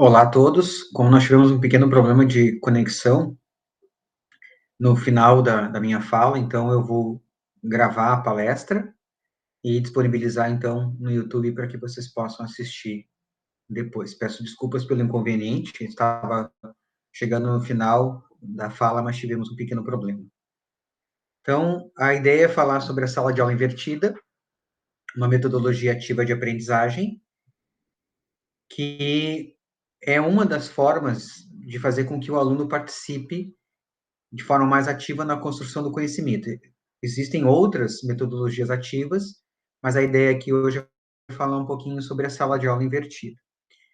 Olá a todos. Como nós tivemos um pequeno problema de conexão no final da minha fala, então eu vou gravar a palestra e disponibilizar então no YouTube para que vocês possam assistir depois. Peço desculpas pelo inconveniente, estava chegando no final da fala, mas tivemos um pequeno problema. Então, a ideia é falar sobre a sala de aula invertida, uma metodologia ativa de aprendizagem, que é uma das formas de fazer com que o aluno participe de forma mais ativa na construção do conhecimento. Existem outras metodologias ativas, mas a ideia aqui hoje é falar um pouquinho sobre a sala de aula invertida.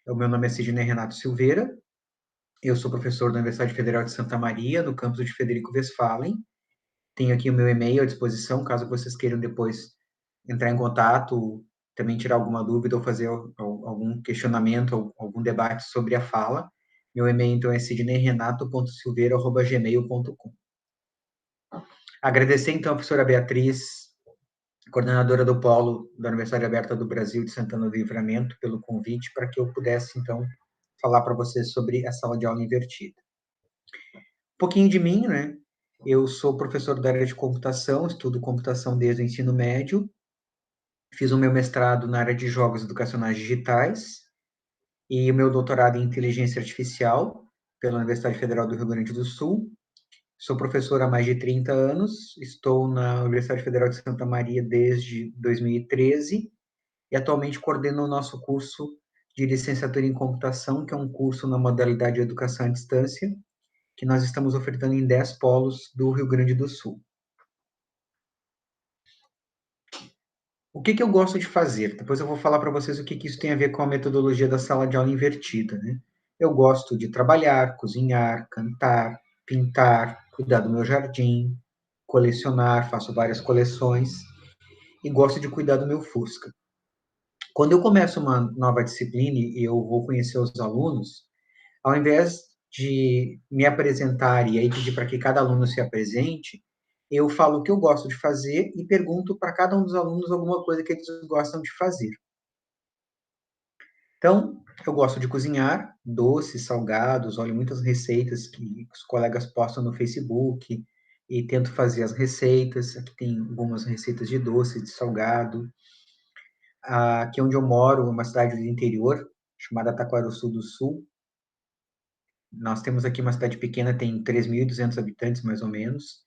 O meu nome é Sidney Renato Silveira, eu sou professor da Universidade Federal de Santa Maria, no campus de Frederico Westphalen. Tenho aqui o meu e-mail à disposição, caso vocês queiram depois entrar em contato, também tirar alguma dúvida ou fazer algum questionamento ou algum debate sobre a fala. Meu e-mail, então, é sidneyrenato.silveira@gmail.com. Agradecer, então, a professora Beatriz, coordenadora do Polo da Universidade Aberta do Brasil de Santana do Livramento, pelo convite para que eu pudesse, então, falar para vocês sobre a sala de aula invertida. Um pouquinho de mim, né? Eu sou professor da área de computação, estudo computação desde o ensino médio, fiz o meu mestrado na área de jogos educacionais digitais e o meu doutorado em inteligência artificial pela Universidade Federal do Rio Grande do Sul. Sou professor há mais de 30 anos, estou na Universidade Federal de Santa Maria desde 2013 e atualmente coordeno o nosso curso de licenciatura em computação, que é um curso na modalidade de educação à distância, que nós estamos ofertando em 10 polos do Rio Grande do Sul. O que eu gosto de fazer? Depois eu vou falar para vocês o que isso tem a ver com a metodologia da sala de aula invertida, né? Eu gosto de trabalhar, cozinhar, cantar, pintar, cuidar do meu jardim, colecionar, faço várias coleções e gosto de cuidar do meu Fusca. Quando eu começo uma nova disciplina e eu vou conhecer os alunos, ao invés de me apresentar e aí pedir para que cada aluno se apresente, eu falo o que eu gosto de fazer e pergunto para cada um dos alunos alguma coisa que eles gostam de fazer. Então, eu gosto de cozinhar doces, salgados, olho muitas receitas que os colegas postam no Facebook e tento fazer as receitas. Aqui tem algumas receitas de doce, de salgado. Aqui onde eu moro, uma cidade do interior, chamada Taquarussu do Sul. Nós temos aqui uma cidade pequena, tem 3.200 habitantes, mais ou menos.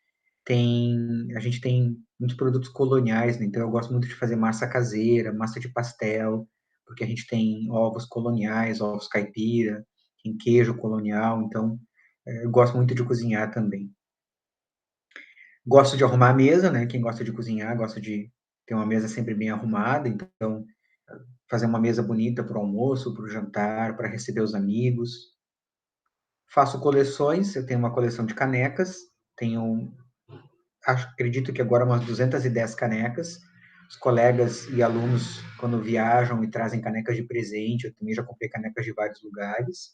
A gente tem muitos produtos coloniais, né? Então eu gosto muito de fazer massa caseira, massa de pastel, porque a gente tem ovos coloniais, ovos caipira, tem queijo colonial, então eu gosto muito de cozinhar também. Gosto de arrumar a mesa, né? Quem gosta de cozinhar, gosta de ter uma mesa sempre bem arrumada, então fazer uma mesa bonita para o almoço, para o jantar, para receber os amigos. Faço coleções, eu tenho uma coleção de canecas, tenho, acredito que agora umas 210 canecas. Os colegas e alunos, quando viajam, me trazem canecas de presente, eu também já comprei canecas de vários lugares.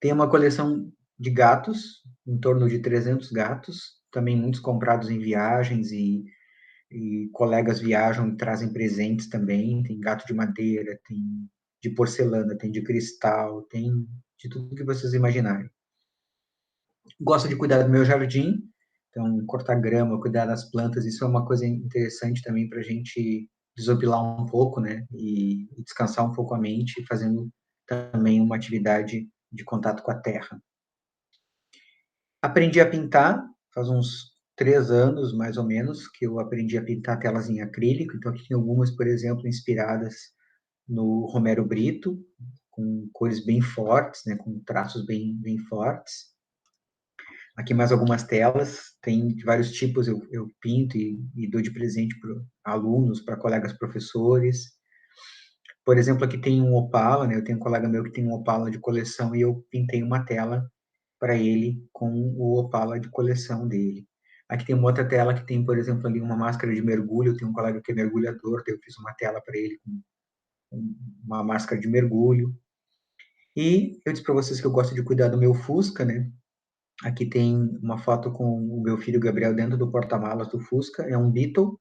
Tenho uma coleção de gatos, em torno de 300 gatos, também muitos comprados em viagens e colegas viajam e trazem presentes também. Tem gato de madeira, tem de porcelana, tem de cristal, tem de tudo que vocês imaginarem. Gosto de cuidar do meu jardim, então cortar grama, cuidar das plantas, isso é uma coisa interessante também para a gente desopilar um pouco, né, e descansar um pouco a mente, fazendo também uma atividade de contato com a terra. Aprendi a pintar, faz uns 3 anos, mais ou menos, que eu aprendi a pintar telas em acrílico, então aqui tem algumas, por exemplo, inspiradas no Romero Brito, com cores bem fortes, né, com traços bem fortes. Aqui mais algumas telas, tem de vários tipos, eu pinto e dou de presente para alunos, para colegas professores. Por exemplo, aqui tem um Opala, né? Eu tenho um colega meu que tem um Opala de coleção e eu pintei uma tela para ele com o Opala de coleção dele. Aqui tem uma outra tela que tem, por exemplo, ali uma máscara de mergulho. Eu tenho um colega que é mergulhador, eu fiz uma tela para ele com uma máscara de mergulho. E eu disse para vocês que eu gosto de cuidar do meu Fusca, né? Aqui tem uma foto com o meu filho Gabriel dentro do porta-malas do Fusca. É um Beetle.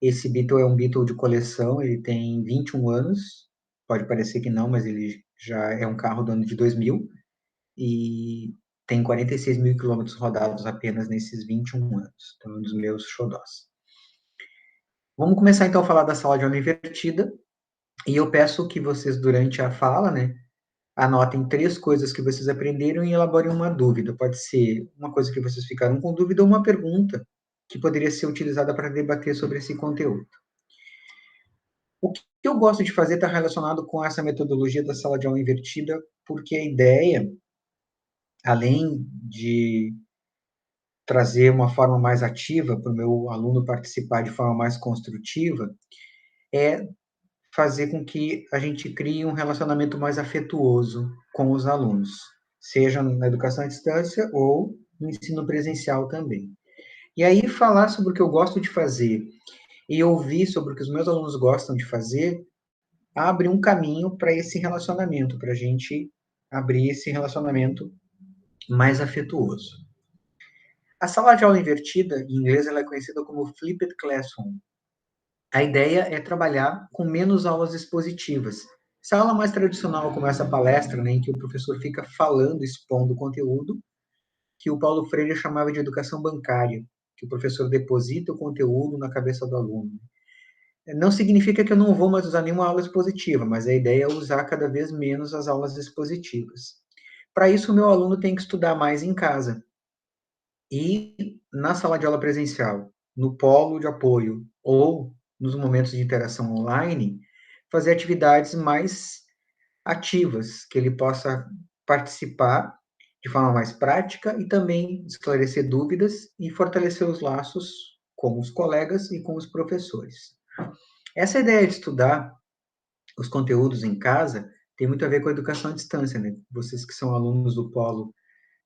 Esse Beetle é um Beetle de coleção, ele tem 21 anos. Pode parecer que não, mas ele já é um carro do ano de 2000 e tem 46 mil quilômetros rodados apenas nesses 21 anos. Então, é um dos meus xodós. Vamos começar então a falar da sala de aula invertida. E eu peço que vocês, durante a fala, né, anotem 3 coisas que vocês aprenderam e elaborem uma dúvida. Pode ser uma coisa que vocês ficaram com dúvida ou uma pergunta que poderia ser utilizada para debater sobre esse conteúdo. O que eu gosto de fazer está relacionado com essa metodologia da sala de aula invertida, porque a ideia, além de trazer uma forma mais ativa para o meu aluno participar de forma mais construtiva, é fazer com que a gente crie um relacionamento mais afetuoso com os alunos, seja na educação à distância ou no ensino presencial também. E aí, falar sobre o que eu gosto de fazer e ouvir sobre o que os meus alunos gostam de fazer, abre um caminho para esse relacionamento, para a gente abrir esse relacionamento mais afetuoso. A sala de aula invertida, em inglês, ela é conhecida como Flipped Classroom. A ideia é trabalhar com menos aulas expositivas. Essa aula mais tradicional, como essa palestra, né, em que o professor fica falando, expondo o conteúdo, que o Paulo Freire chamava de educação bancária, que o professor deposita o conteúdo na cabeça do aluno. Não significa que eu não vou mais usar nenhuma aula expositiva, mas a ideia é usar cada vez menos as aulas expositivas. Para isso, o meu aluno tem que estudar mais em casa. E na sala de aula presencial, no polo de apoio ou nos momentos de interação online, fazer atividades mais ativas, que ele possa participar de forma mais prática e também esclarecer dúvidas e fortalecer os laços com os colegas e com os professores. Essa ideia de estudar os conteúdos em casa tem muito a ver com a educação à distância, né? Vocês que são alunos do Polo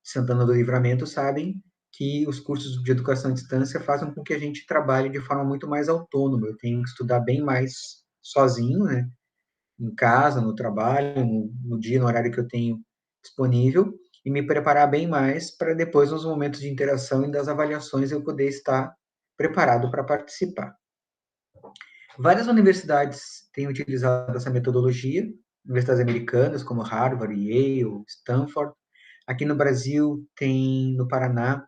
Santana do Livramento sabem que os cursos de educação à distância fazem com que a gente trabalhe de forma muito mais autônoma. Eu tenho que estudar bem mais sozinho, né? Em casa, no trabalho, no dia, no horário que eu tenho disponível, e me preparar bem mais para depois, nos momentos de interação e das avaliações, eu poder estar preparado para participar. Várias universidades têm utilizado essa metodologia, universidades americanas como Harvard, Yale, Stanford. Aqui no Brasil tem, no Paraná,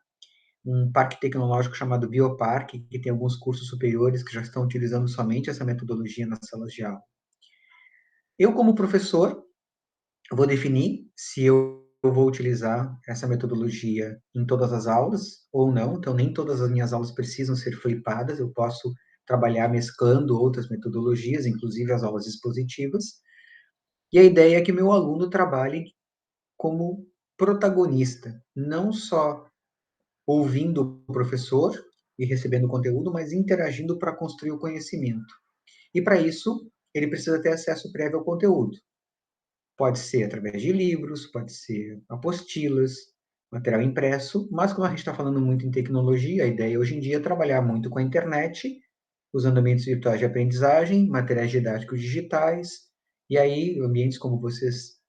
um parque tecnológico chamado Bioparque, que tem alguns cursos superiores que já estão utilizando somente essa metodologia nas salas de aula. Eu, como professor, vou definir se eu vou utilizar essa metodologia em todas as aulas ou não. Então, nem todas as minhas aulas precisam ser flipadas, eu posso trabalhar mesclando outras metodologias, inclusive as aulas expositivas. E a ideia é que meu aluno trabalhe como protagonista, não só ouvindo o professor e recebendo conteúdo, mas interagindo para construir o conhecimento. E para isso, ele precisa ter acesso prévio ao conteúdo. Pode ser através de livros, pode ser apostilas, material impresso, mas como a gente está falando muito em tecnologia, a ideia hoje em dia é trabalhar muito com a internet, usando ambientes virtuais de aprendizagem, materiais didáticos digitais, e aí ambientes como vocês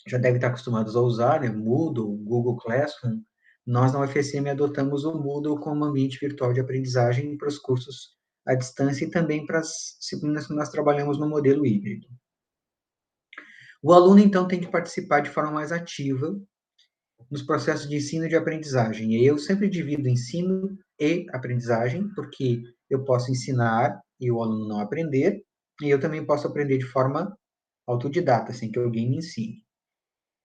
já devem estar acostumados a usar, né? Moodle, Google Classroom. Nós na UFSM adotamos o Moodle como ambiente virtual de aprendizagem para os cursos à distância e também para as disciplinas que nós trabalhamos no modelo híbrido. O aluno, então, tem que participar de forma mais ativa nos processos de ensino e de aprendizagem. E eu sempre divido ensino e aprendizagem, porque eu posso ensinar e o aluno não aprender, e eu também posso aprender de forma autodidata, sem que alguém me ensine.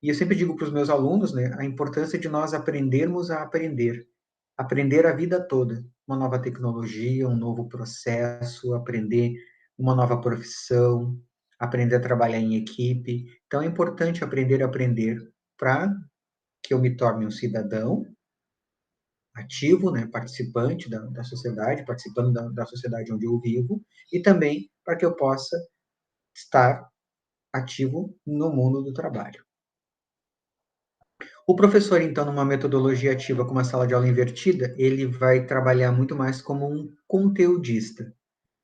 E eu sempre digo para os meus alunos, né, a importância de nós aprendermos a aprender. Aprender a vida toda. Uma nova tecnologia, um novo processo, aprender uma nova profissão, aprender a trabalhar em equipe. Então, é importante aprender a aprender para que eu me torne um cidadão ativo, né, participante da sociedade, participando da sociedade onde eu vivo, e também para que eu possa estar ativo no mundo do trabalho. O professor, então, numa metodologia ativa como a sala de aula invertida, ele vai trabalhar muito mais como um conteudista,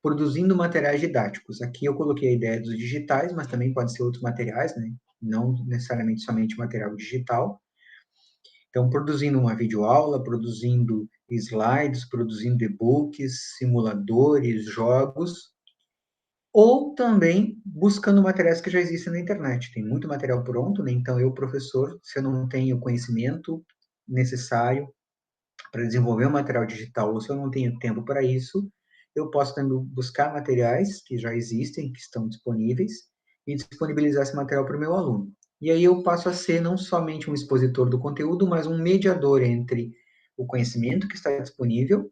produzindo materiais didáticos. Aqui eu coloquei a ideia dos digitais, mas também pode ser outros materiais, né? Não necessariamente somente material digital. Então, produzindo uma videoaula, produzindo slides, produzindo e-books, simuladores, jogos, ou também buscando materiais que já existem na internet. Tem muito material pronto, né? Então eu, professor, se eu não tenho o conhecimento necessário para desenvolver um material digital, ou se eu não tenho tempo para isso, eu posso também buscar materiais que já existem, que estão disponíveis, e disponibilizar esse material para o meu aluno. E aí eu passo a ser não somente um expositor do conteúdo, mas um mediador entre o conhecimento que está disponível,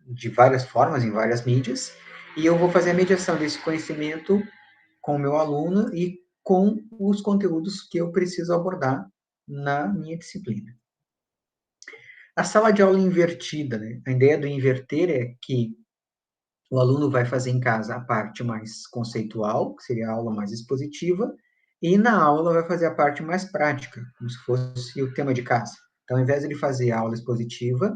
de várias formas, em várias mídias, e eu vou fazer a mediação desse conhecimento com o meu aluno e com os conteúdos que eu preciso abordar na minha disciplina. A sala de aula invertida, né? A ideia do inverter é que o aluno vai fazer em casa a parte mais conceitual, que seria a aula mais expositiva, e na aula vai fazer a parte mais prática, como se fosse o tema de casa. Então, ao invés de ele fazer a aula expositiva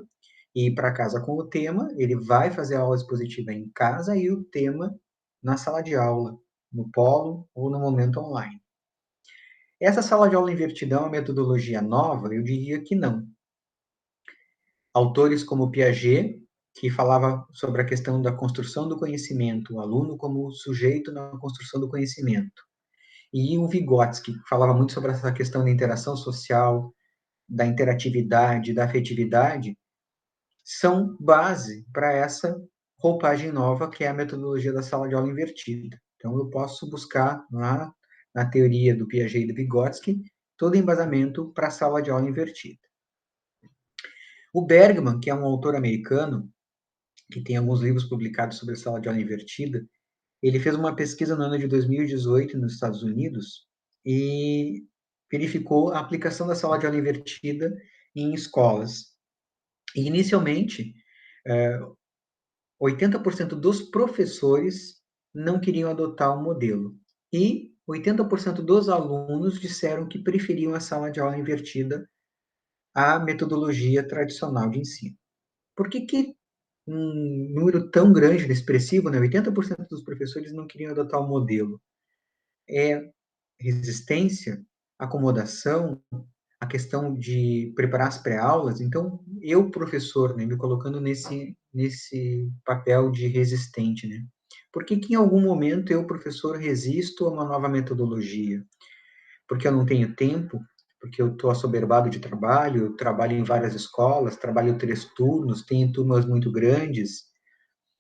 e ir para casa com o tema, ele vai fazer a aula expositiva em casa e o tema na sala de aula, no polo ou no momento online. Essa sala de aula invertida é uma metodologia nova? Eu diria que não. Autores como Piaget, que falava sobre a questão da construção do conhecimento, o aluno como sujeito na construção do conhecimento. E o Vygotsky, que falava muito sobre essa questão da interação social, da interatividade, da afetividade, são base para essa roupagem nova que é a metodologia da sala de aula invertida. Então, eu posso buscar lá na teoria do Piaget e do Vygotsky todo embasamento para a sala de aula invertida. O Bergman, que é um autor americano, que tem alguns livros publicados sobre a sala de aula invertida, ele fez uma pesquisa no ano de 2018 nos Estados Unidos e verificou a aplicação da sala de aula invertida em escolas. E, inicialmente, 80% dos professores não queriam adotar o modelo e 80% dos alunos disseram que preferiam a sala de aula invertida à metodologia tradicional de ensino. Por que um número tão grande, expressivo, né? 80% dos professores não queriam adotar o modelo? É resistência, acomodação, a questão de preparar as pré-aulas. Então, eu, professor, né, me colocando nesse papel de resistente, né? Por que em algum momento eu, professor, resisto a uma nova metodologia? Porque eu não tenho tempo, porque eu estou assoberbado de trabalho, eu trabalho em várias escolas, trabalho 3 turnos, tenho turmas muito grandes,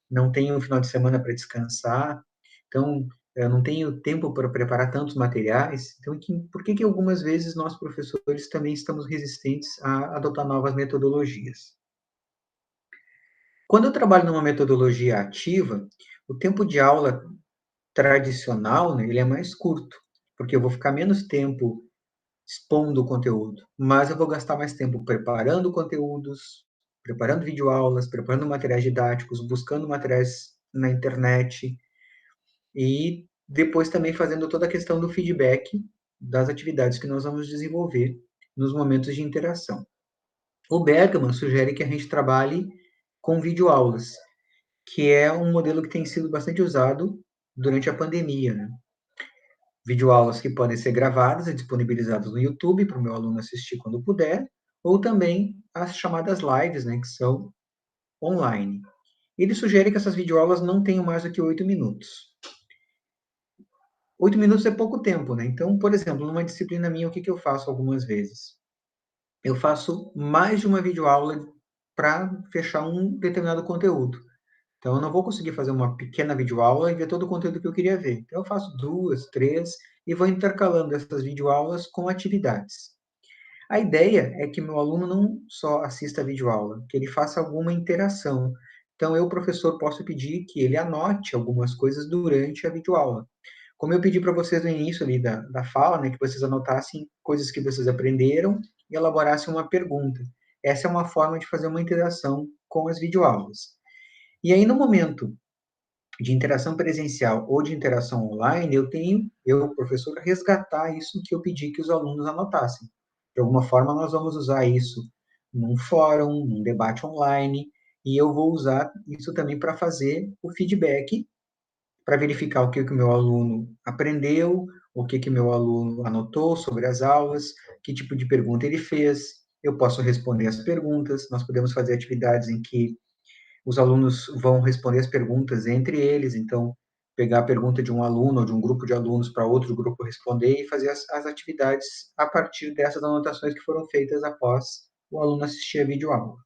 não tenho um final de semana para descansar, então eu não tenho tempo para preparar tantos materiais. Então, por que algumas vezes nós, professores, também estamos resistentes a adotar novas metodologias? Quando eu trabalho numa metodologia ativa, o tempo de aula tradicional, né, ele é mais curto, porque eu vou ficar menos tempo expondo o conteúdo, mas eu vou gastar mais tempo preparando conteúdos, preparando videoaulas, preparando materiais didáticos, buscando materiais na internet e depois também fazendo toda a questão do feedback das atividades que nós vamos desenvolver nos momentos de interação. O Bergman sugere que a gente trabalhe com videoaulas, que é um modelo que tem sido bastante usado durante a pandemia, né? Videoaulas que podem ser gravadas e disponibilizadas no YouTube para o meu aluno assistir quando puder, ou também as chamadas lives, né, que são online. Ele sugere que essas videoaulas não tenham mais do que 8 minutos. 8 minutos é pouco tempo, né? Então, por exemplo, numa disciplina minha, o que eu faço algumas vezes? Eu faço mais de uma videoaula para fechar um determinado conteúdo. Então, eu não vou conseguir fazer uma pequena videoaula e ver todo o conteúdo que eu queria ver. Então, eu faço 2, 3 e vou intercalando essas videoaulas com atividades. A ideia é que meu aluno não só assista a videoaula, que ele faça alguma interação. Então, eu, professor, posso pedir que ele anote algumas coisas durante a videoaula. Como eu pedi para vocês no início ali da fala, né, que vocês anotassem coisas que vocês aprenderam e elaborassem uma pergunta. Essa é uma forma de fazer uma interação com as videoaulas. E aí, no momento de interação presencial ou de interação online, eu, professor, resgatar isso que eu pedi que os alunos anotassem. De alguma forma, nós vamos usar isso num fórum, num debate online, e eu vou usar isso também para fazer o feedback, para verificar o que o meu aluno aprendeu, o que o meu aluno anotou sobre as aulas, que tipo de pergunta ele fez. Eu posso responder as perguntas, nós podemos fazer atividades em que os alunos vão responder as perguntas entre eles, então pegar a pergunta de um aluno ou de um grupo de alunos para outro grupo responder e fazer as atividades a partir dessas anotações que foram feitas após o aluno assistir a videoaula.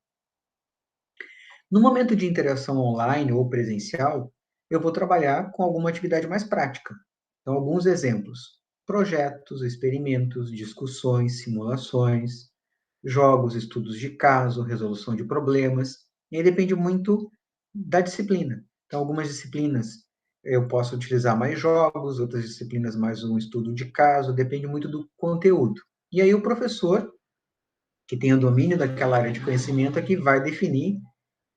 No momento de interação online ou presencial, eu vou trabalhar com alguma atividade mais prática. Então, alguns exemplos: projetos, experimentos, discussões, simulações, jogos, estudos de caso, resolução de problemas. E aí depende muito da disciplina. Então, algumas disciplinas eu posso utilizar mais jogos, outras disciplinas mais um estudo de caso, depende muito do conteúdo. E aí o professor, que tem o domínio daquela área de conhecimento, é que vai definir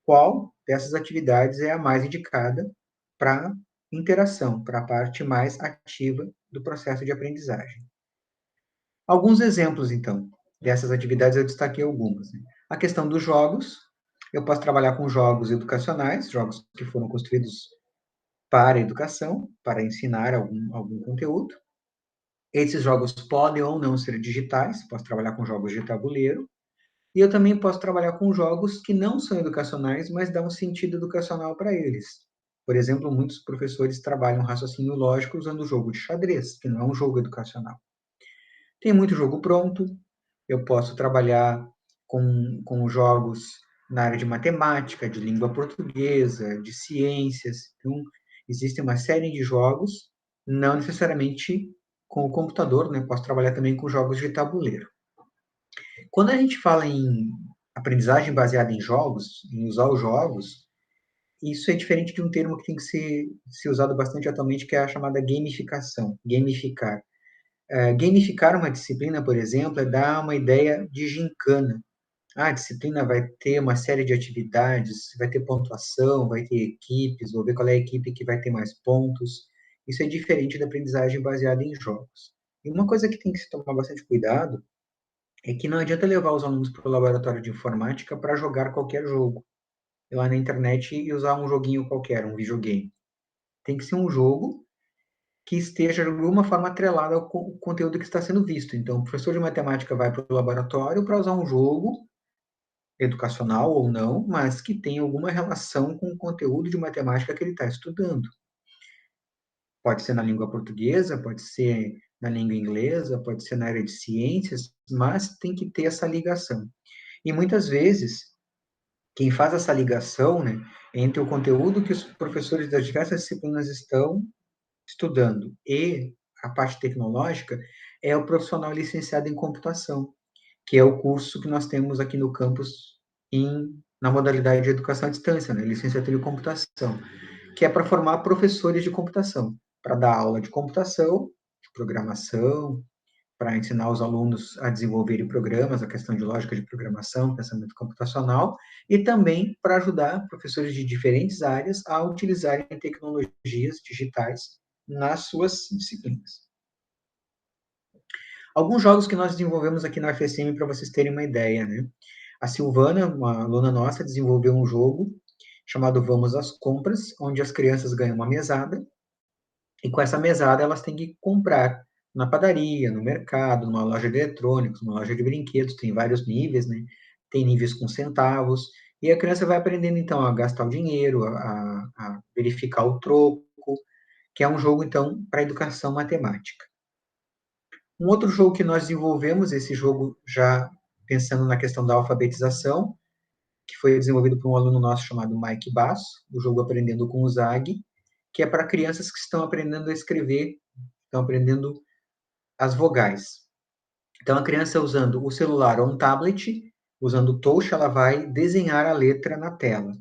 qual dessas atividades é a mais indicada para interação, para a parte mais ativa do processo de aprendizagem. Alguns exemplos, então, dessas atividades, eu destaquei algumas. Né? A questão dos jogos, eu posso trabalhar com jogos educacionais, jogos que foram construídos para a educação, para ensinar algum conteúdo. Esses jogos podem ou não ser digitais, posso trabalhar com jogos de tabuleiro, e eu também posso trabalhar com jogos que não são educacionais, mas dão um sentido educacional para eles. Por exemplo, muitos professores trabalham raciocínio lógico usando o jogo de xadrez, que não é um jogo educacional. Tem muito jogo pronto, eu posso trabalhar com jogos na área de matemática, de língua portuguesa, de ciências. Então, existe uma série de jogos, não necessariamente com o computador, né? Posso trabalhar também com jogos de tabuleiro. Quando a gente fala em aprendizagem baseada em jogos, em usar os jogos, isso é diferente de um termo que tem que ser usado bastante atualmente, que é a chamada gamificação, gamificar. Gamificar uma disciplina, por exemplo, é dar uma ideia de gincana. A disciplina vai ter uma série de atividades, vai ter pontuação, vai ter equipes, vou ver qual é a equipe que vai ter mais pontos. Isso é diferente da aprendizagem baseada em jogos. E uma coisa que tem que se tomar bastante cuidado é que não adianta levar os alunos para o laboratório de informática para jogar qualquer jogo, ir lá na internet e usar um joguinho qualquer, um videogame. Tem que ser um jogo que esteja de alguma forma atrelado ao conteúdo que está sendo visto. Então, o professor de matemática vai para o laboratório para usar um jogo educacional ou não, mas que tenha alguma relação com o conteúdo de matemática que ele está estudando. Pode ser na língua portuguesa, pode ser na língua inglesa, pode ser na área de ciências, mas tem que ter essa ligação. E muitas vezes, quem faz essa ligação, né, entre o conteúdo que os professores das diversas disciplinas estão estudando e a parte tecnológica é o profissional licenciado em computação, que é o curso que nós temos aqui no campus na modalidade de educação à distância, né, licenciatura em computação, que é para formar professores de computação, para dar aula de computação, de programação, para ensinar os alunos a desenvolverem programas, a questão de lógica de programação, pensamento computacional, e também para ajudar professores de diferentes áreas a utilizarem tecnologias digitais nas suas disciplinas. Alguns jogos que nós desenvolvemos aqui na UFSM para vocês terem uma ideia, né? A Silvana, uma aluna nossa, desenvolveu um jogo chamado Vamos às Compras, onde as crianças ganham uma mesada e com essa mesada elas têm que comprar na padaria, no mercado, numa loja de eletrônicos, numa loja de brinquedos, tem vários níveis, né? Tem níveis com centavos, e a criança vai aprendendo então a gastar o dinheiro, a verificar o troco, que é um jogo então para educação matemática. Um outro jogo que nós desenvolvemos, esse jogo já pensando na questão da alfabetização, que foi desenvolvido por um aluno nosso chamado Mike Basso, o jogo Aprendendo com o Zag, que é para crianças que estão aprendendo a escrever, estão aprendendo as vogais. Então, a criança usando o celular ou um tablet, usando o touch, ela vai desenhar a letra na tela.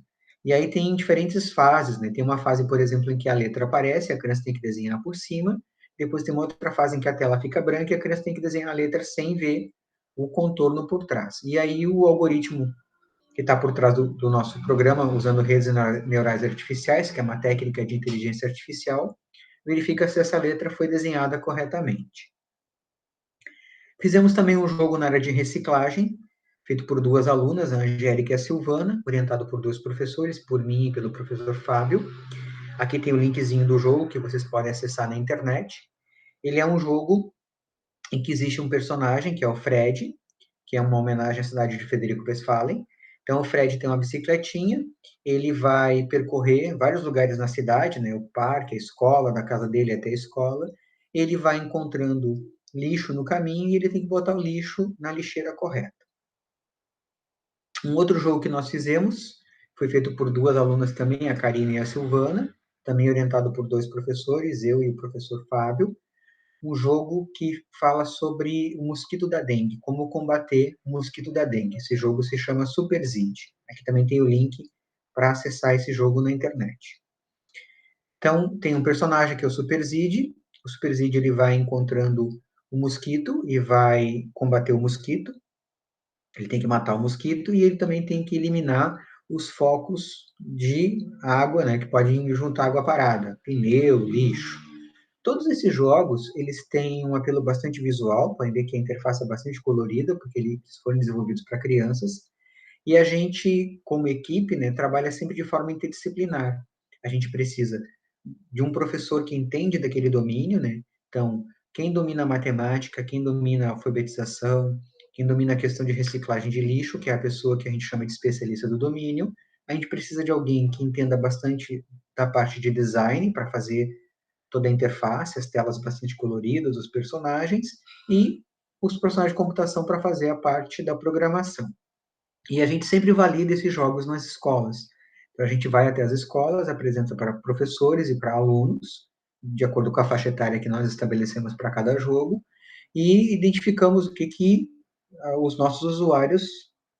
E aí tem diferentes fases, né? Tem uma fase, por exemplo, em que a letra aparece, a criança tem que desenhar por cima. Depois tem uma outra fase em que a tela fica branca e a criança tem que desenhar a letra sem ver o contorno por trás. E aí o algoritmo que está por trás do nosso programa, usando redes neurais artificiais, que é uma técnica de inteligência artificial, verifica se essa letra foi desenhada corretamente. Fizemos também um jogo na área de reciclagem, feito por duas alunas, a Angélica e a Silvana, orientado por dois professores, por mim e pelo professor Fábio. Aqui tem o linkzinho do jogo que vocês podem acessar na internet. Ele é um jogo em que existe um personagem, que é o Fred, que é uma homenagem à cidade de Frederico Westphalen, Então, o Fred tem uma bicicletinha, ele vai percorrer vários lugares na cidade, né? O parque, a escola, da casa dele até a escola. Ele vai encontrando lixo no caminho e ele tem que botar o lixo na lixeira correta. Um outro jogo que nós fizemos foi feito por duas alunas também, a Karina e a Silvana, também orientado por dois professores, eu e o professor Fábio. Um jogo que fala sobre o mosquito da dengue, como combater o mosquito da dengue. Esse jogo se chama Super Zid. Aqui também tem o link para acessar esse jogo na internet. Então, tem um personagem que é o Super Zid. O Super Zid ele vai encontrando o mosquito e vai combater o mosquito. Ele tem que matar o mosquito e ele também tem que eliminar os focos de água, né, que podem juntar água parada, pneu, lixo. Todos esses jogos, eles têm um apelo bastante visual, podem ver que a interface é bastante colorida, porque eles foram desenvolvidos para crianças, e a gente, como equipe, né, trabalha sempre de forma interdisciplinar. A gente precisa de um professor que entende daquele domínio, né? Então, quem domina a matemática, quem domina a alfabetização, quem domina a questão de reciclagem de lixo, que é a pessoa que a gente chama de especialista do domínio, a gente precisa de alguém que entenda bastante da parte de design para fazer toda a interface, as telas bastante coloridas, os personagens, e os personagens de computação para fazer a parte da programação. E a gente sempre valida esses jogos nas escolas. Então, a gente vai até as escolas, apresenta para professores e para alunos, de acordo com a faixa etária que nós estabelecemos para cada jogo, e identificamos o que os nossos usuários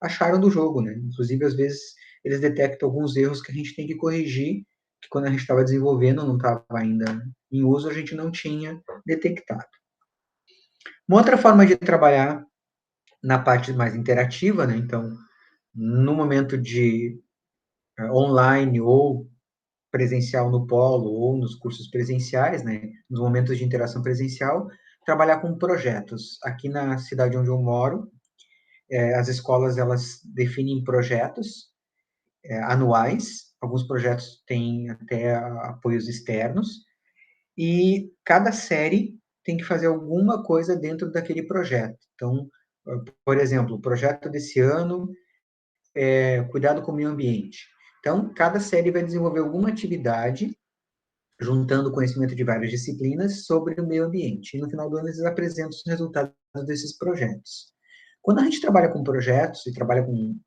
acharam do jogo, né? Inclusive, às vezes, eles detectam alguns erros que a gente tem que corrigir, que quando a gente estava desenvolvendo, não estava ainda em uso, a gente não tinha detectado. Uma outra forma de trabalhar na parte mais interativa, né? Então, no momento de online ou presencial no polo ou nos cursos presenciais, né, nos momentos de interação presencial, trabalhar com projetos. Aqui na cidade onde eu moro, as escolas elas definem projetos anuais, alguns projetos têm até apoios externos, e cada série tem que fazer alguma coisa dentro daquele projeto. Então, por exemplo, o projeto desse ano cuidado com o meio ambiente. Então, cada série vai desenvolver alguma atividade, juntando conhecimento de várias disciplinas sobre o meio ambiente. E no final do ano, eles apresentam os resultados desses projetos. Quando a gente trabalha com projetos e trabalha com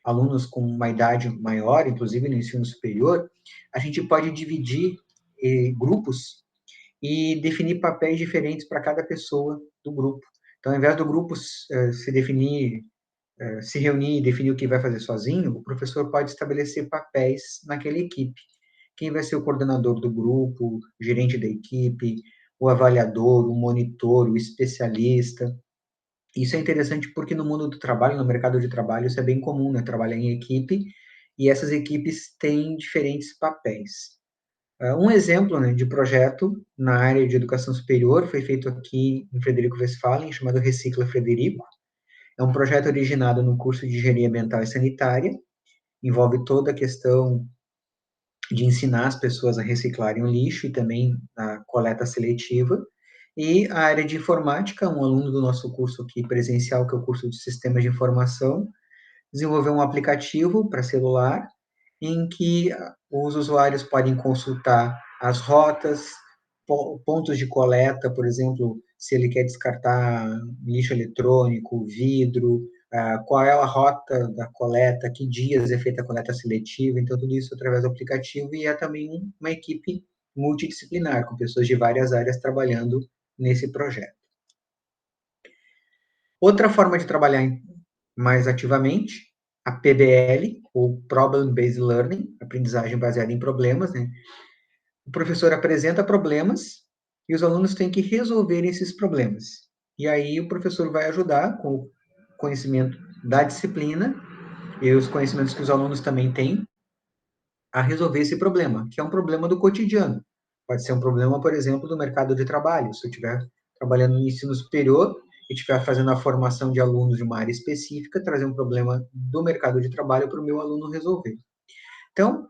alunos com uma idade maior, inclusive no ensino superior, a gente pode dividir grupos e definir papéis diferentes para cada pessoa do grupo. Então, ao invés do grupo se definir se reunir e definir o que vai fazer sozinho, o professor pode estabelecer papéis naquela equipe. Quem vai ser o coordenador do grupo, o gerente da equipe, o avaliador, o monitor, o especialista. Isso é interessante porque no mundo do trabalho, no mercado de trabalho, isso é bem comum, né? Trabalhar em equipe e essas equipes têm diferentes papéis. Um exemplo, né, de projeto na área de educação superior foi feito aqui em Frederico Westphalen, chamado Recicla Frederico. É um projeto originado no curso de Engenharia Ambiental e Sanitária, envolve toda a questão de ensinar as pessoas a reciclarem o lixo e também a coleta seletiva. E a área de informática, um aluno do nosso curso aqui presencial, que é o curso de Sistemas de Informação, desenvolveu um aplicativo para celular em que os usuários podem consultar as rotas, pontos de coleta, por exemplo, se ele quer descartar lixo eletrônico, vidro, qual é a rota da coleta, que dias é feita a coleta seletiva, então tudo isso através do aplicativo e é também uma equipe multidisciplinar, com pessoas de várias áreas trabalhando nesse projeto. Outra forma de trabalhar mais ativamente, a PBL, ou Problem Based Learning, aprendizagem baseada em problemas, né? O professor apresenta problemas e os alunos têm que resolver esses problemas. E aí o professor vai ajudar com o conhecimento da disciplina e os conhecimentos que os alunos também têm a resolver esse problema, que é um problema do cotidiano. Pode ser um problema, por exemplo, do mercado de trabalho. Se eu estiver trabalhando no ensino superior e estiver fazendo a formação de alunos de uma área específica, trazer um problema do mercado de trabalho para o meu aluno resolver. Então,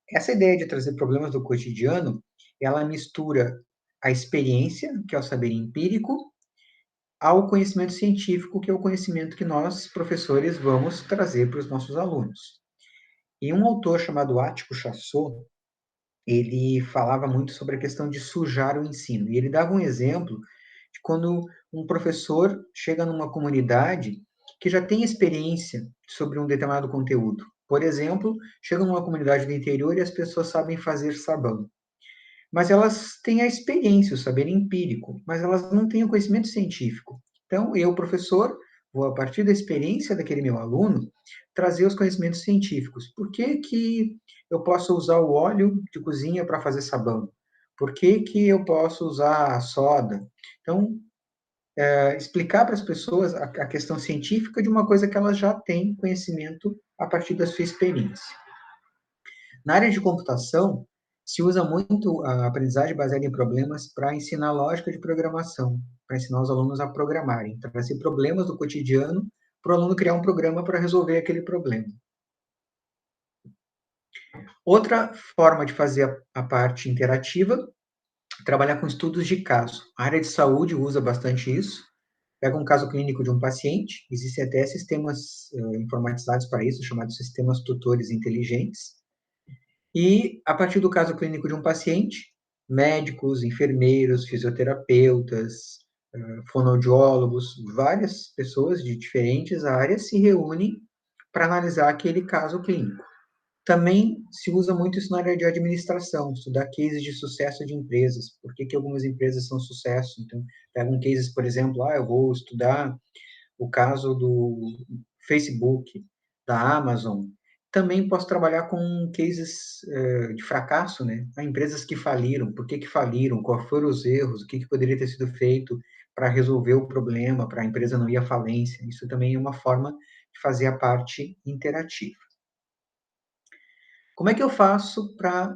essa ideia de trazer problemas do cotidiano, ela mistura a experiência, que é o saber empírico, ao conhecimento científico, que é o conhecimento que nós, professores, vamos trazer para os nossos alunos. E um autor chamado Ático Chassot, ele falava muito sobre a questão de sujar o ensino. E ele dava um exemplo de quando um professor chega numa comunidade que já tem experiência sobre um determinado conteúdo. Por exemplo, chega numa comunidade do interior e as pessoas sabem fazer sabão. Mas elas têm a experiência, o saber empírico, mas elas não têm o conhecimento científico. Então, eu, professor, vou, a partir da experiência daquele meu aluno, trazer os conhecimentos científicos. Por que que eu posso usar o óleo de cozinha para fazer sabão? Por que que eu posso usar a soda? Então, explicar para as pessoas a questão científica de uma coisa que elas já têm conhecimento a partir da sua experiência. Na área de computação, se usa muito a aprendizagem baseada em problemas para ensinar lógica de programação, para ensinar os alunos a programarem, trazer problemas do cotidiano para o aluno criar um programa para resolver aquele problema. Outra forma de fazer a parte interativa, trabalhar com estudos de caso. A área de saúde usa bastante isso. Pega um caso clínico de um paciente, existem até sistemas informatizados para isso, chamados sistemas tutores inteligentes. E, a partir do caso clínico de um paciente, médicos, enfermeiros, fisioterapeutas, fonoaudiólogos, várias pessoas de diferentes áreas se reúnem para analisar aquele caso clínico. Também se usa muito isso na área de administração, estudar cases de sucesso de empresas, por que que algumas empresas são sucesso. Então, pega um case, por exemplo, eu vou estudar o caso do Facebook, da Amazon. Também posso trabalhar com cases de fracasso, né? Há empresas que faliram, por que que faliram, quais foram os erros, o que que poderia ter sido feito para resolver o problema, para a empresa não ir à falência. Isso também é uma forma de fazer a parte interativa. Como é que eu faço para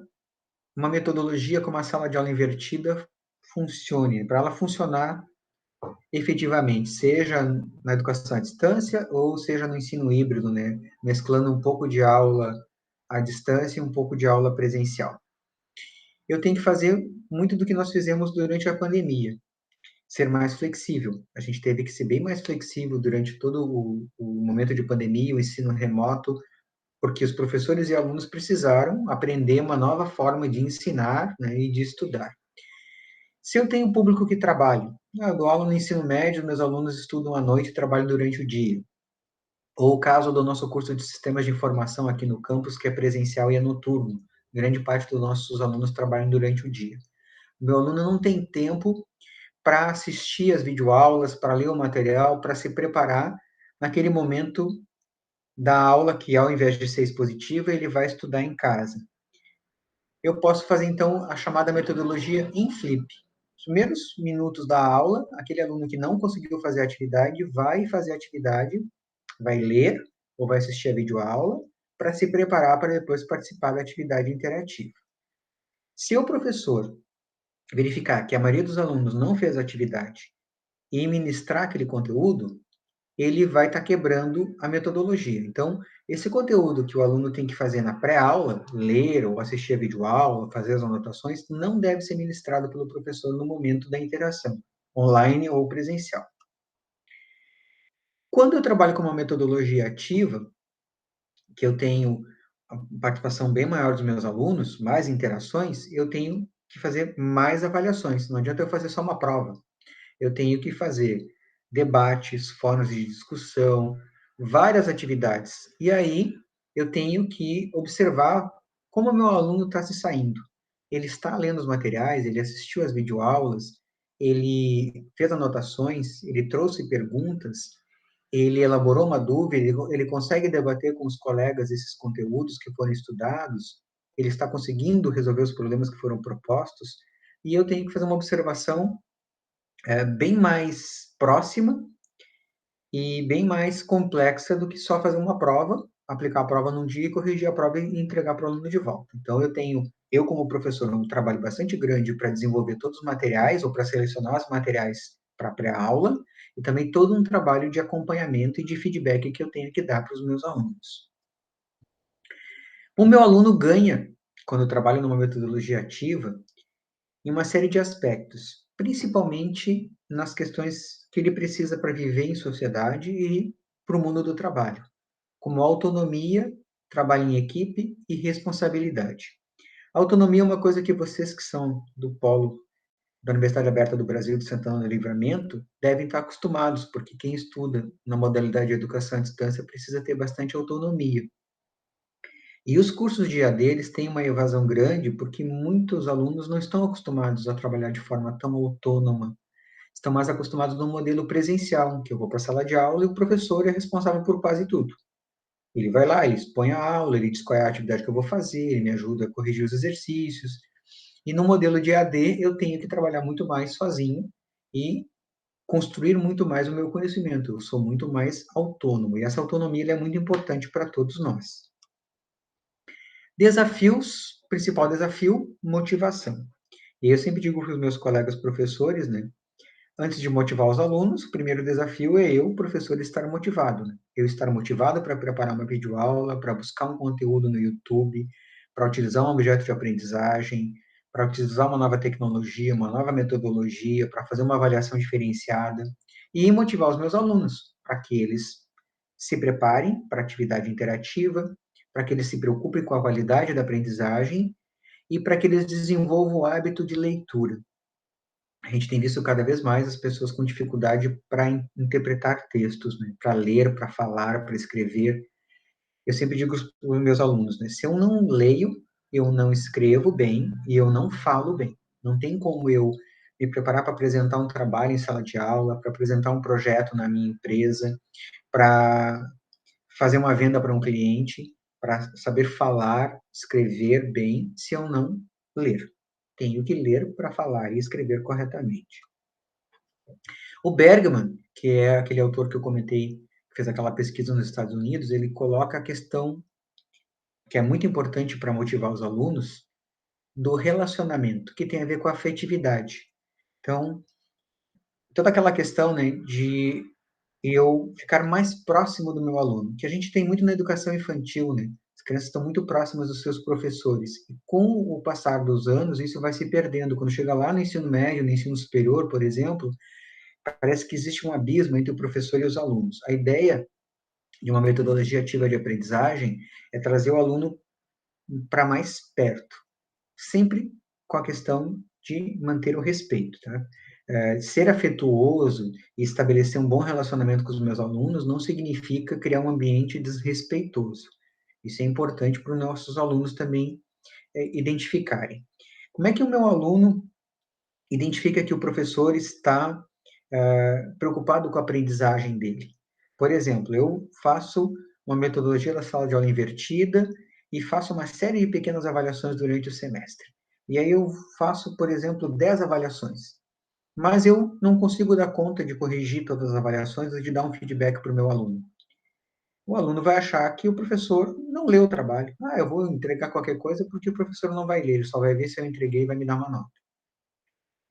uma metodologia como a sala de aula invertida funcione? Para ela funcionar efetivamente, seja na educação à distância ou seja no ensino híbrido, né? Mesclando um pouco de aula à distância e um pouco de aula presencial. Eu tenho que fazer muito do que nós fizemos durante a pandemia, ser mais flexível. A gente teve que ser bem mais flexível durante todo o momento de pandemia, o ensino remoto, porque os professores e alunos precisaram aprender uma nova forma de ensinar, né, e de estudar. Se eu tenho um público que trabalha, eu dou aula no ensino médio, meus alunos estudam à noite e trabalham durante o dia. Ou o caso do nosso curso de sistemas de informação aqui no campus, que é presencial e é noturno. Grande parte dos nossos alunos trabalham durante o dia. Meu aluno não tem tempo para assistir as videoaulas, para ler o material, para se preparar naquele momento da aula, que ao invés de ser expositiva, ele vai estudar em casa. Eu posso fazer, então, a chamada metodologia em flip. Os primeiros minutos da aula, aquele aluno que não conseguiu fazer a atividade vai fazer a atividade, vai ler ou vai assistir a videoaula para se preparar para depois participar da atividade interativa. Se o professor verificar que a maioria dos alunos não fez a atividade e ministrar aquele conteúdo, ele vai estar quebrando a metodologia. Então, esse conteúdo que o aluno tem que fazer na pré-aula, ler ou assistir a videoaula, fazer as anotações, não deve ser ministrado pelo professor no momento da interação, online ou presencial. Quando eu trabalho com uma metodologia ativa, que eu tenho a participação bem maior dos meus alunos, mais interações, eu tenho que fazer mais avaliações. Não adianta eu fazer só uma prova. Eu tenho que fazer debates, fóruns de discussão, várias atividades. E aí eu tenho que observar como o meu aluno está se saindo. Ele está lendo os materiais, ele assistiu às videoaulas, ele fez anotações, ele trouxe perguntas, ele elaborou uma dúvida, ele consegue debater com os colegas esses conteúdos que foram estudados, ele está conseguindo resolver os problemas que foram propostos, e eu tenho que fazer uma observação bem mais próxima e bem mais complexa do que só fazer uma prova, aplicar a prova num dia, corrigir a prova e entregar para o aluno de volta. Então, eu como professor, um trabalho bastante grande para desenvolver todos os materiais ou para selecionar os materiais para a pré-aula e também todo um trabalho de acompanhamento e de feedback que eu tenho que dar para os meus alunos. O meu aluno ganha, quando eu trabalho numa metodologia ativa, em uma série de aspectos, principalmente nas questões que ele precisa para viver em sociedade e para o mundo do trabalho, como autonomia, trabalho em equipe e responsabilidade. Autonomia é uma coisa que vocês que são do polo da Universidade Aberta do Brasil de Santana do Livramento devem estar acostumados, porque quem estuda na modalidade de educação à distância precisa ter bastante autonomia. E os cursos de EAD, eles têm uma evasão grande, porque muitos alunos não estão acostumados a trabalhar de forma tão autônoma, estão mais acostumados no modelo presencial, que eu vou para a sala de aula e o professor é responsável por quase tudo. Ele vai lá, ele expõe a aula, ele diz qual é a atividade que eu vou fazer, ele me ajuda a corrigir os exercícios. E no modelo de EAD, eu tenho que trabalhar muito mais sozinho e construir muito mais o meu conhecimento. Eu sou muito mais autônomo. E essa autonomia é muito importante para todos nós. Desafios, principal desafio, motivação. E eu sempre digo para os meus colegas professores, né? Antes de motivar os alunos, o primeiro desafio é eu, professor, estar motivado. Né? Eu estar motivado para preparar uma videoaula, para buscar um conteúdo no YouTube, para utilizar um objeto de aprendizagem, para utilizar uma nova tecnologia, uma nova metodologia, para fazer uma avaliação diferenciada e motivar os meus alunos para que eles se preparem para a atividade interativa, para que eles se preocupem com a qualidade da aprendizagem e para que eles desenvolvam o hábito de leitura. A gente tem visto cada vez mais as pessoas com dificuldade para interpretar textos, né? Para ler, para falar, para escrever. Eu sempre digo para os meus alunos, né? Se eu não leio, eu não escrevo bem e eu não falo bem. Não tem como eu me preparar para apresentar um trabalho em sala de aula, para apresentar um projeto na minha empresa, para fazer uma venda para um cliente, para saber falar, escrever bem, se eu não ler. Tenho que ler para falar e escrever corretamente. O Bergman, que é aquele autor que eu comentei, que fez aquela pesquisa nos Estados Unidos, ele coloca a questão que é muito importante para motivar os alunos do relacionamento, que tem a ver com a afetividade. Então, toda aquela questão, né, de eu ficar mais próximo do meu aluno, que a gente tem muito na educação infantil, né? As crianças estão muito próximas dos seus professores. E com o passar dos anos, isso vai se perdendo. Quando chega lá no ensino médio, no ensino superior, por exemplo, parece que existe um abismo entre o professor e os alunos. A ideia de uma metodologia ativa de aprendizagem é trazer o aluno para mais perto, sempre com a questão de manter o respeito, tá? Ser afetuoso e estabelecer um bom relacionamento com os meus alunos não significa criar um ambiente desrespeitoso. Isso é importante para os nossos alunos também identificarem. Como é que o meu aluno identifica que o professor está preocupado com a aprendizagem dele? Por exemplo, eu faço uma metodologia da sala de aula invertida e faço uma série de pequenas avaliações durante o semestre. E aí eu faço, por exemplo, 10 avaliações. Mas eu não consigo dar conta de corrigir todas as avaliações e de dar um feedback para o meu aluno. O aluno vai achar que o professor não leu o trabalho. Ah, eu vou entregar qualquer coisa porque o professor não vai ler, ele só vai ver se eu entreguei e vai me dar uma nota.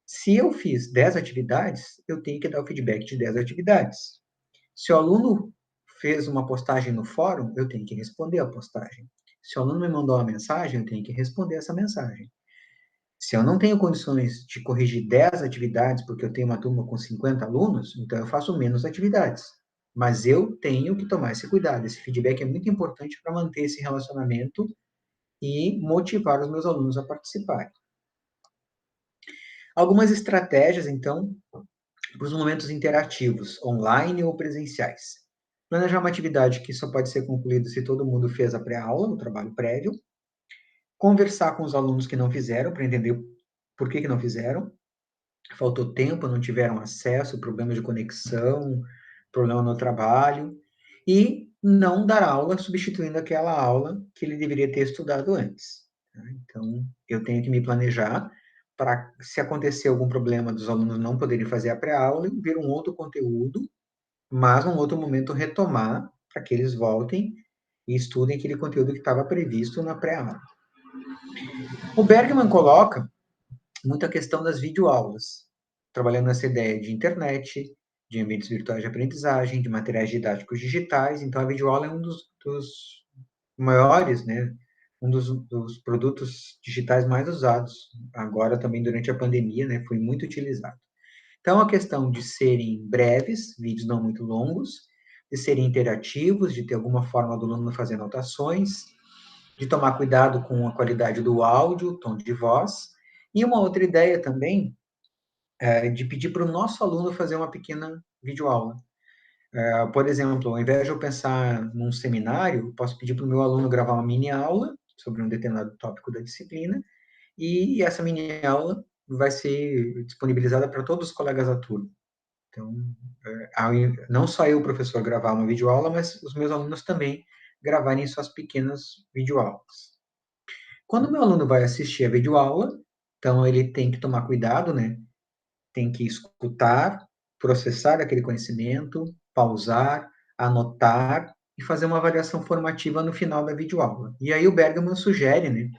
Se eu fiz 10 atividades, eu tenho que dar o feedback de 10 atividades. Se o aluno fez uma postagem no fórum, eu tenho que responder a postagem. Se o aluno me mandou uma mensagem, eu tenho que responder essa mensagem. Se eu não tenho condições de corrigir 10 atividades, porque eu tenho uma turma com 50 alunos, então eu faço menos atividades. Mas eu tenho que tomar esse cuidado. Esse feedback é muito importante para manter esse relacionamento e motivar os meus alunos a participarem. Algumas estratégias, então, para os momentos interativos, online ou presenciais. Planejar uma atividade que só pode ser concluída se todo mundo fez a pré-aula, o trabalho prévio. Conversar com os alunos que não fizeram, para entender por que não fizeram. Faltou tempo, não tiveram acesso, problemas de conexão, problema no trabalho. E não dar aula substituindo aquela aula que ele deveria ter estudado antes. Então, eu tenho que me planejar para, se acontecer algum problema dos alunos não poderem fazer a pré-aula, vir um outro conteúdo, mas num outro momento retomar para que eles voltem e estudem aquele conteúdo que estava previsto na pré-aula. O Bergman coloca muita questão das videoaulas, trabalhando nessa ideia de internet, de ambientes virtuais de aprendizagem, de materiais didáticos digitais. Então, a videoaula é um dos maiores, né, um dos produtos digitais mais usados, agora também durante a pandemia, né, foi muito utilizado. Então, a questão de serem breves, vídeos não muito longos, de serem interativos, de ter alguma forma do aluno fazer anotações, de tomar cuidado com a qualidade do áudio, tom de voz, e uma outra ideia também é de pedir para o nosso aluno fazer uma pequena videoaula. Por exemplo, ao invés de eu pensar num seminário, posso pedir para o meu aluno gravar uma mini aula sobre um determinado tópico da disciplina, e essa mini aula vai ser disponibilizada para todos os colegas da turma. Então, não só eu, professor, gravar uma videoaula, mas os meus alunos também gravarem suas pequenas videoaulas. Quando o meu aluno vai assistir a videoaula, então ele tem que tomar cuidado, né? Tem que escutar, processar aquele conhecimento, pausar, anotar e fazer uma avaliação formativa no final da videoaula. E aí o Bergman sugere, né,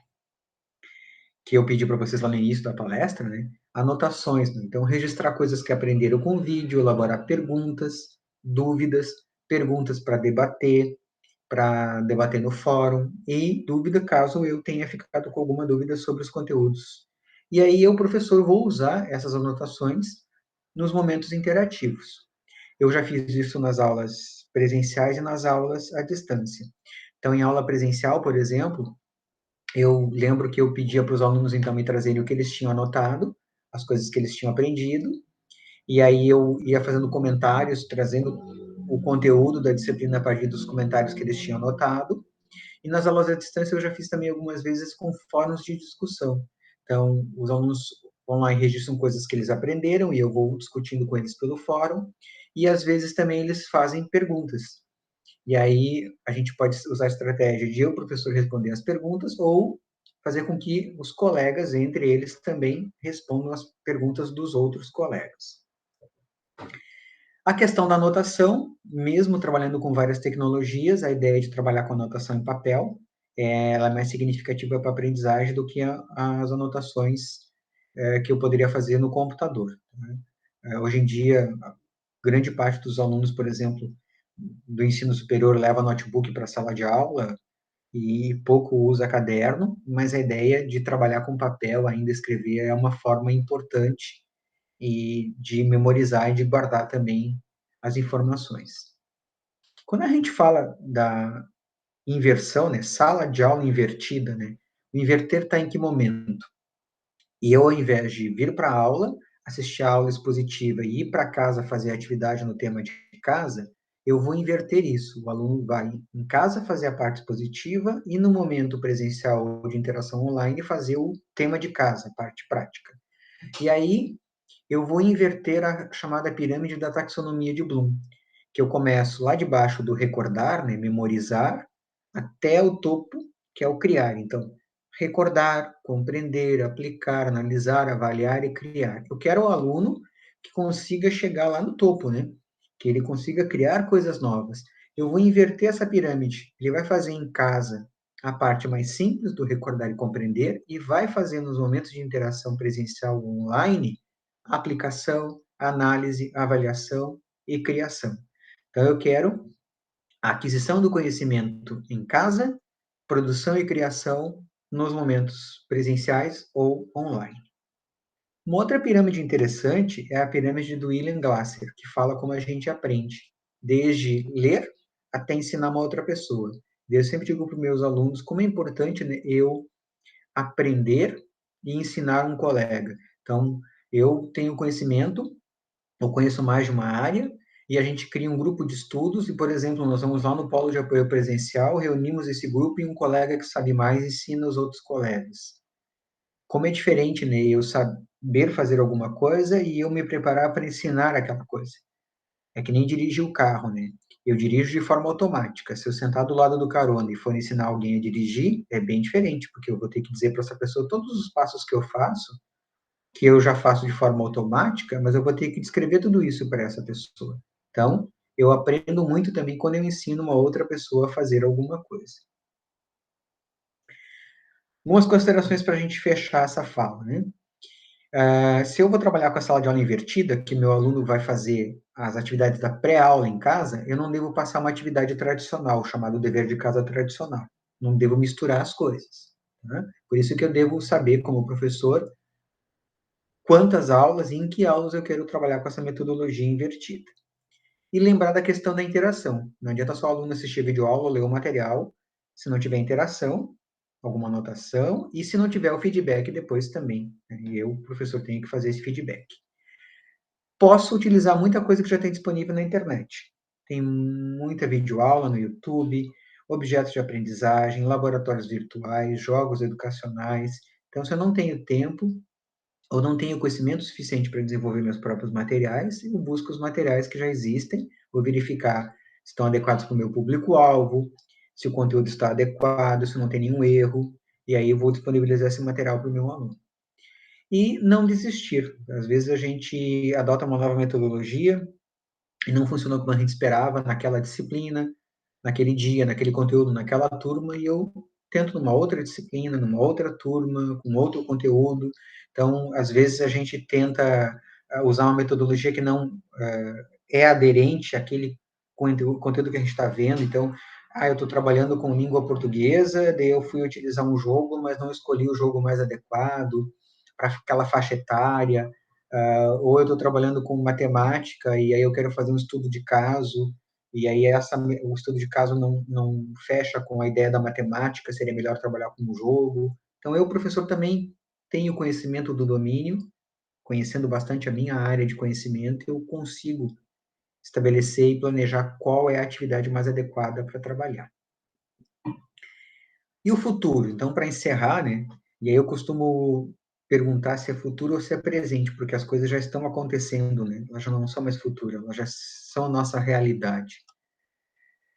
que eu pedi para vocês lá no início da palestra, né, anotações, né? Então registrar coisas que aprenderam com o vídeo, elaborar perguntas, dúvidas, perguntas para debater no fórum, e dúvida caso eu tenha ficado com alguma dúvida sobre os conteúdos. E aí eu, professor, vou usar essas anotações nos momentos interativos. Eu já fiz isso nas aulas presenciais e nas aulas à distância. Então, em aula presencial, por exemplo, eu lembro que eu pedia para os alunos, então, me trazerem o que eles tinham anotado, as coisas que eles tinham aprendido, e aí eu ia fazendo comentários, trazendo o conteúdo da disciplina a partir dos comentários que eles tinham anotado. E nas aulas à distância eu já fiz também algumas vezes com fóruns de discussão. Então, os alunos vão lá e registram coisas que eles aprenderam e eu vou discutindo com eles pelo fórum. E às vezes também eles fazem perguntas. E aí a gente pode usar a estratégia de eu, professor, responder as perguntas ou fazer com que os colegas, entre eles, também respondam as perguntas dos outros colegas. A questão da anotação, mesmo trabalhando com várias tecnologias, a ideia de trabalhar com anotação em papel, ela é mais significativa para a aprendizagem do que as anotações que eu poderia fazer no computador. Né? Hoje em dia, grande parte dos alunos, por exemplo, do ensino superior leva notebook para a sala de aula e pouco usa caderno, mas a ideia de trabalhar com papel, ainda escrever, é uma forma importante e de memorizar e de guardar também as informações. Quando a gente fala da inversão, né, sala de aula invertida, né, o inverter está em que momento? E eu, ao invés de vir para a aula, assistir a aula expositiva e ir para casa fazer a atividade no tema de casa, eu vou inverter isso. O aluno vai em casa fazer a parte expositiva e no momento presencial de interação online fazer o tema de casa, a parte prática. E aí eu vou inverter a chamada pirâmide da taxonomia de Bloom, que eu começo lá de baixo do recordar, né, memorizar, até o topo, que é o criar. Então, recordar, compreender, aplicar, analisar, avaliar e criar. Eu quero o aluno que consiga chegar lá no topo, né? Que ele consiga criar coisas novas. Eu vou inverter essa pirâmide. Ele vai fazer em casa a parte mais simples do recordar e compreender e vai fazer nos momentos de interação presencial online aplicação, análise, avaliação e criação. Então, eu quero a aquisição do conhecimento em casa, produção e criação nos momentos presenciais ou online. Uma outra pirâmide interessante é a pirâmide do William Glasser, que fala como a gente aprende, desde ler até ensinar uma outra pessoa. Eu sempre digo para os meus alunos como é importante, né, eu aprender e ensinar um colega. Então, eu tenho conhecimento, eu conheço mais de uma área, e a gente cria um grupo de estudos, e, por exemplo, nós vamos lá no polo de apoio presencial, reunimos esse grupo e um colega que sabe mais ensina os outros colegas. Como é diferente, né, eu saber fazer alguma coisa e eu me preparar para ensinar aquela coisa. É que nem dirigir o carro, né? Eu dirijo de forma automática. Se eu sentar do lado do carona e for ensinar alguém a dirigir, é bem diferente, porque eu vou ter que dizer para essa pessoa todos os passos que eu já faço de forma automática, mas eu vou ter que descrever tudo isso para essa pessoa. Então, eu aprendo muito também quando eu ensino uma outra pessoa a fazer alguma coisa. Algumas considerações para a gente fechar essa fala, né? Se eu vou trabalhar com a sala de aula invertida, que meu aluno vai fazer as atividades da pré-aula em casa, eu não devo passar uma atividade tradicional, chamado dever de casa tradicional. Não devo misturar as coisas. Né? Por isso que eu devo saber, como professor, quantas aulas e em que aulas eu quero trabalhar com essa metodologia invertida. E lembrar da questão da interação. Não adianta só o aluno assistir a videoaula, ler o material, se não tiver interação, alguma anotação, e se não tiver o feedback depois também. Eu, professor, tenho que fazer esse feedback. Posso utilizar muita coisa que já tem disponível na internet. Tem muita videoaula no YouTube, objetos de aprendizagem, laboratórios virtuais, jogos educacionais. Então, se eu não tenho tempo ou não tenho conhecimento suficiente para desenvolver meus próprios materiais, eu busco os materiais que já existem, vou verificar se estão adequados para o meu público-alvo, se o conteúdo está adequado, se não tem nenhum erro, e aí eu vou disponibilizar esse material para o meu aluno. E não desistir. Às vezes a gente adota uma nova metodologia e não funcionou como a gente esperava naquela disciplina, naquele dia, naquele conteúdo, naquela turma, e eu tento numa outra disciplina, numa outra turma, com outro conteúdo. Então, às vezes a gente tenta usar uma metodologia que não é aderente àquele conteúdo que a gente está vendo. Então, eu estou trabalhando com língua portuguesa, daí eu fui utilizar um jogo, mas não escolhi o jogo mais adequado para aquela faixa etária. Ou eu estou trabalhando com matemática e aí eu quero fazer um estudo de caso, e aí o estudo de caso não fecha com a ideia da matemática, seria melhor trabalhar com um jogo. Então, eu, professor, também tenho conhecimento do domínio, conhecendo bastante a minha área de conhecimento, eu consigo estabelecer e planejar qual é a atividade mais adequada para trabalhar. E o futuro? Então, para encerrar, né? E aí eu costumo perguntar se é futuro ou se é presente, porque as coisas já estão acontecendo, né? Elas já não são mais futuro, elas já são a nossa realidade.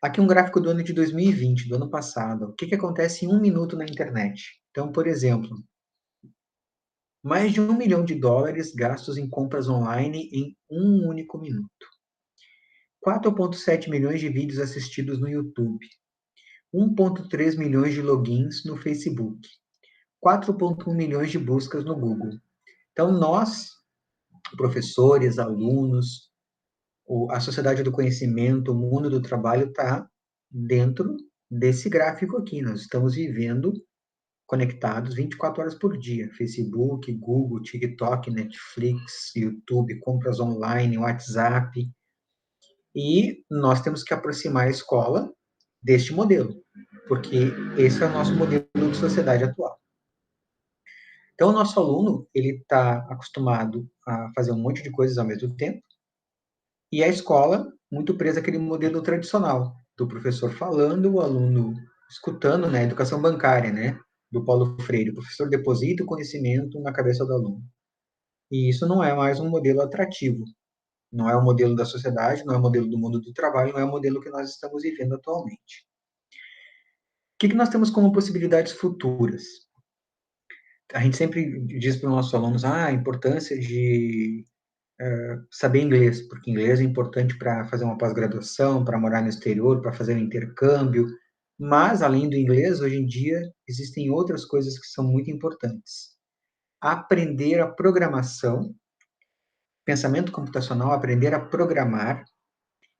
Aqui um gráfico do ano de 2020, do ano passado. O que, que acontece em um minuto na internet? Então, por exemplo, mais de US$ 1 milhão gastos em compras online em um único minuto. 4,7 milhões de vídeos assistidos no YouTube. 1,3 milhões de logins no Facebook. 4,1 milhões de buscas no Google. Então, nós, professores, alunos, a sociedade do conhecimento, o mundo do trabalho está dentro desse gráfico aqui. Nós estamos vivendo conectados 24 horas por dia. Facebook, Google, TikTok, Netflix, YouTube, compras online, WhatsApp. E nós temos que aproximar a escola deste modelo, porque esse é o nosso modelo de sociedade atual. Então, o nosso aluno, ele está acostumado a fazer um monte de coisas ao mesmo tempo, e a escola, muito presa àquele modelo tradicional, do professor falando, o aluno escutando, né, educação bancária, né, do Paulo Freire, o professor deposita o conhecimento na cabeça do aluno. E isso não é mais um modelo atrativo, não é o modelo da sociedade, não é o modelo do mundo do trabalho, não é o modelo que nós estamos vivendo atualmente. O que nós temos como possibilidades futuras? A gente sempre diz para os nossos alunos a importância de saber inglês, porque inglês é importante para fazer uma pós-graduação, para morar no exterior, para fazer um intercâmbio. Mas, além do inglês, hoje em dia, existem outras coisas que são muito importantes. Aprender a programação, pensamento computacional, aprender a programar.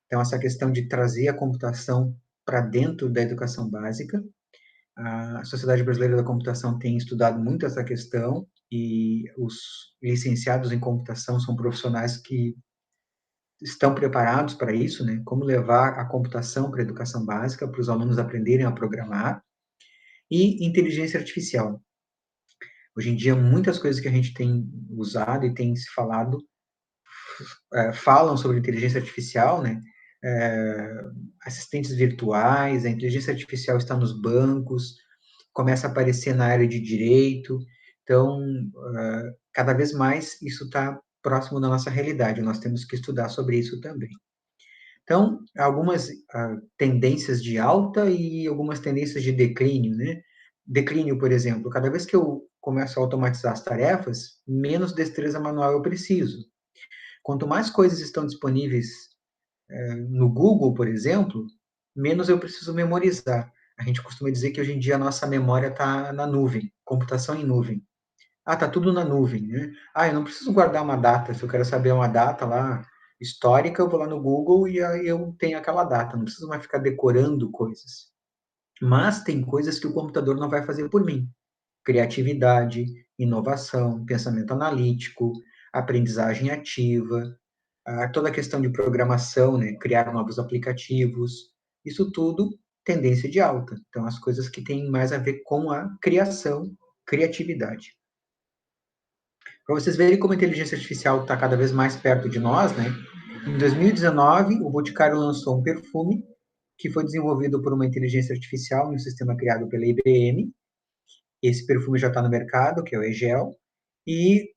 Então, essa questão de trazer a computação para dentro da educação básica. A Sociedade Brasileira da Computação tem estudado muito essa questão e os licenciados em computação são profissionais que estão preparados para isso, né? Como levar a computação para a educação básica, para os alunos aprenderem a programar. E inteligência artificial. Hoje em dia, muitas coisas que a gente tem usado e tem se falado falam sobre inteligência artificial, né? Assistentes virtuais, a inteligência artificial está nos bancos, começa a aparecer na área de direito. Então, cada vez mais isso está próximo da nossa realidade. Nós temos que estudar sobre isso também. Então, algumas tendências de alta e algumas tendências de declínio, né? Declínio, por exemplo, cada vez que eu começo a automatizar as tarefas, menos destreza manual eu preciso. Quanto mais coisas estão disponíveis no Google, por exemplo, menos eu preciso memorizar. A gente costuma dizer que hoje em dia a nossa memória está na nuvem, computação em nuvem. Tá tudo na nuvem, né? Eu não preciso guardar uma data. Se eu quero saber uma data lá histórica, eu vou lá no Google e aí eu tenho aquela data. Não preciso mais ficar decorando coisas. Mas tem coisas que o computador não vai fazer por mim. Criatividade, inovação, pensamento analítico, aprendizagem ativa, toda a questão de programação, né, criar novos aplicativos, isso tudo tendência de alta. Então, as coisas que têm mais a ver com a criação, criatividade. Para vocês verem como a inteligência artificial está cada vez mais perto de nós, né? Em 2019, o Boticário lançou um perfume que foi desenvolvido por uma inteligência artificial em um sistema criado pela IBM. Esse perfume já está no mercado, que é o Egel, e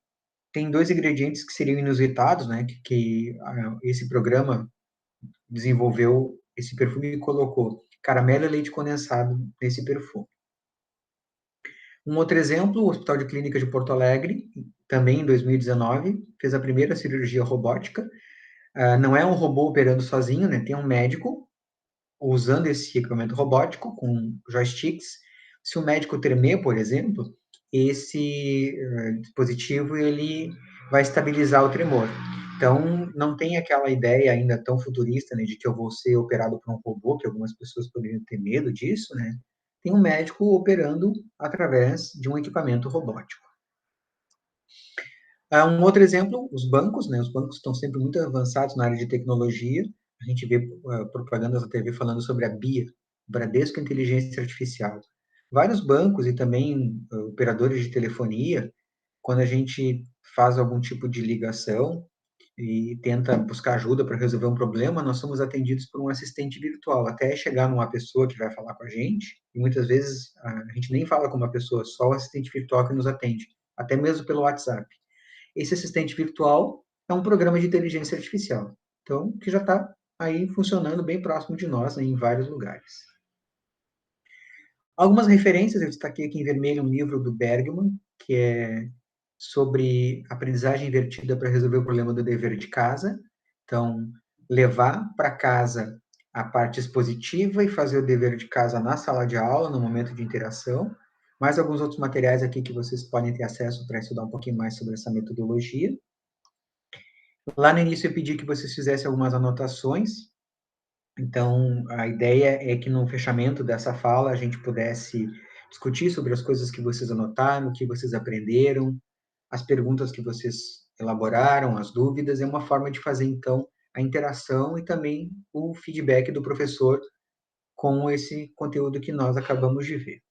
tem dois ingredientes que seriam inusitados, né? Que esse programa desenvolveu esse perfume e colocou caramelo e leite condensado nesse perfume. Um outro exemplo, o Hospital de Clínica de Porto Alegre, também em 2019, fez a primeira cirurgia robótica. Não é um robô operando sozinho, né? Tem um médico usando esse equipamento robótico com joysticks. Se o médico tremer, por exemplo, esse dispositivo ele vai estabilizar o tremor. Então, não tem aquela ideia ainda tão futurista, né, de que eu vou ser operado por um robô, que algumas pessoas poderiam ter medo disso, né? Tem um médico operando através de um equipamento robótico. Um outro exemplo, os bancos, né? Os bancos estão sempre muito avançados na área de tecnologia. A gente vê propagandas na TV falando sobre a BIA, Bradesco Inteligência Artificial. Vários bancos e também operadores de telefonia, quando a gente faz algum tipo de ligação e tenta buscar ajuda para resolver um problema, nós somos atendidos por um assistente virtual, até chegar numa pessoa que vai falar com a gente, e muitas vezes a gente nem fala com uma pessoa, só o assistente virtual que nos atende, até mesmo pelo WhatsApp. Esse assistente virtual é um programa de inteligência artificial, então, que já está aí funcionando bem próximo de nós, né, em vários lugares. Algumas referências, eu destaquei aqui em vermelho um livro do Bergman, que é sobre aprendizagem invertida para resolver o problema do dever de casa. Então, levar para casa a parte expositiva e fazer o dever de casa na sala de aula, no momento de interação. Mais alguns outros materiais aqui que vocês podem ter acesso para estudar um pouquinho mais sobre essa metodologia. Lá no início eu pedi que vocês fizessem algumas anotações. Então, a ideia é que no fechamento dessa fala a gente pudesse discutir sobre as coisas que vocês anotaram, o que vocês aprenderam, as perguntas que vocês elaboraram, as dúvidas, é uma forma de fazer, então, a interação e também o feedback do professor com esse conteúdo que nós acabamos de ver.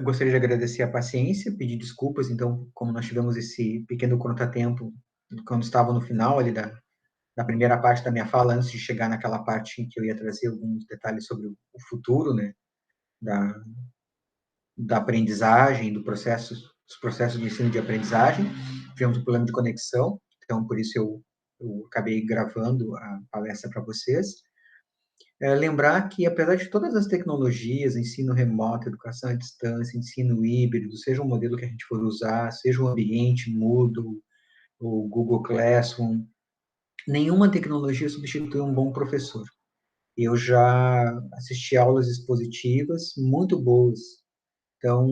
Gostaria de agradecer a paciência, pedir desculpas, então, como nós tivemos esse pequeno contratempo quando estava no final ali da primeira parte da minha fala, antes de chegar naquela parte em que eu ia trazer alguns detalhes sobre o futuro, né, da aprendizagem, dos processos de ensino de aprendizagem. Tivemos um problema de conexão, então por isso eu acabei gravando a palestra para vocês. Lembrar que, apesar de todas as tecnologias, ensino remoto, educação à distância, ensino híbrido, seja o modelo que a gente for usar, seja o ambiente Moodle, o Google Classroom, nenhuma tecnologia substitui um bom professor. Eu já assisti aulas expositivas muito boas. Então,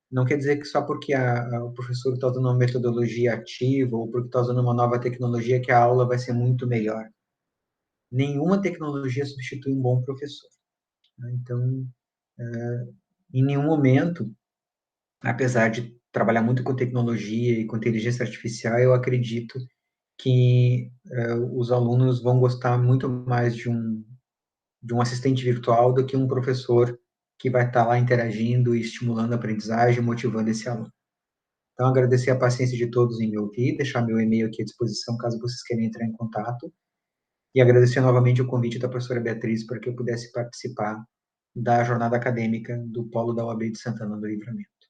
não quer dizer que só porque o professor está usando uma metodologia ativa ou porque está usando uma nova tecnologia que a aula vai ser muito melhor. Nenhuma tecnologia substitui um bom professor. Né? Então, em nenhum momento, apesar de trabalhar muito com tecnologia e com inteligência artificial, eu acredito que os alunos vão gostar muito mais de um assistente virtual do que um professor que vai estar lá interagindo e estimulando a aprendizagem, motivando esse aluno. Então, agradecer a paciência de todos em me ouvir, deixar meu e-mail aqui à disposição caso vocês queiram entrar em contato, e agradecer novamente o convite da professora Beatriz para que eu pudesse participar da jornada acadêmica do Polo da UAB de Santana do Livramento.